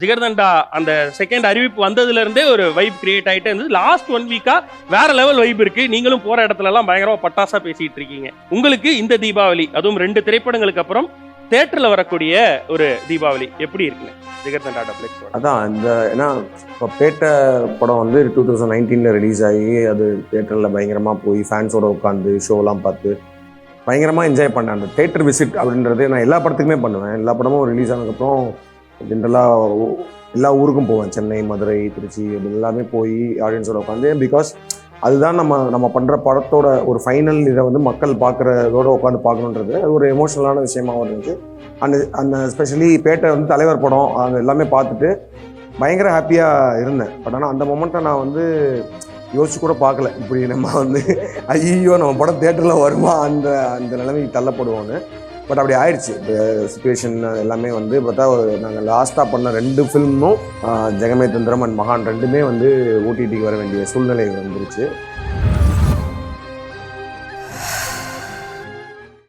ஜிகர்தண்டா அந்த செகண்ட் அறிவிப்பு வந்ததுல இருந்தே ஒரு வைப் கிரியேட் ஆயிட்டே இருந்தது. லாஸ்ட் 1 வீக்கா வேற லெவல் வைப் இருக்கு. நீங்களும் போற இடத்துல எல்லாம் பயங்கரமா பட்டாசா பேசிட்டு இருக்கீங்க. உங்களுக்கு இந்த தீபாவளி, அதுவும் 2 திரைப்படங்களுக்கு அப்புறம் தியேட்டர்ல வரக்கூடிய ஒரு தீபாவளி எப்படி இருக்குங்க ஜிகர்தண்டா டபுள் எக்ஸ்? அதான் இந்த ஏன்னா இப்போ பேட்டை படம் வந்து 2019 ரிலீஸ் ஆகி அது தியேட்டரில் பயங்கரமாக போய் ஃபேன்ஸோட உட்காந்து ஷோலாம் பார்த்து பயங்கரமாக என்ஜாய் பண்ணேன். அந்த தேட்டர் விசிட் அப்படின்றது நான் எல்லா படத்துக்குமே பண்ணுவேன். எல்லா படமும் ரிலீஸ் ஆனதுக்கப்புறம் ஜென்ரலாக எல்லா ஊருக்கும் போவேன். சென்னை, மதுரை, திருச்சி இது எல்லாமே போய் ஆடியன்ஸோட உட்காந்து, பிகாஸ் அதுதான் நம்ம பண்ணுற படத்தோட ஒரு ஃபைனல் இதை வந்து மக்கள் பார்க்குறதோட உட்காந்து பார்க்கணுன்றது அது ஒரு எமோஷனலான விஷயமாகவும் இருந்துச்சு. அந்த ஸ்பெஷலி பேட்டை வந்து தலைவர் படம் அது எல்லாமே பார்த்துட்டு பயங்கர ஹாப்பியாக இருந்தேன். பட் ஆனால் அந்த மொமெண்ட்டை நான் வந்து யோசிச்சு கூட பார்க்கல, இப்படி நம்ம வந்து ஐயோ நம்ம படம் தேட்டரில் வருமா அந்த நிலைமைக்கு தள்ளப்படுவோன்னு. பட் அப்படி ஆயிடுச்சு. இப்போ சுச்சுவேஷன் எல்லாமே வந்து பார்த்தா நாங்கள் லாஸ்ட்டாக பண்ண 2 ஃபில்மும் ஜெகமே தந்திரம் அண்ட் மகான் 2மே வந்து ஓடிடிக்கு வர வேண்டிய சூழ்நிலை வந்துருச்சு.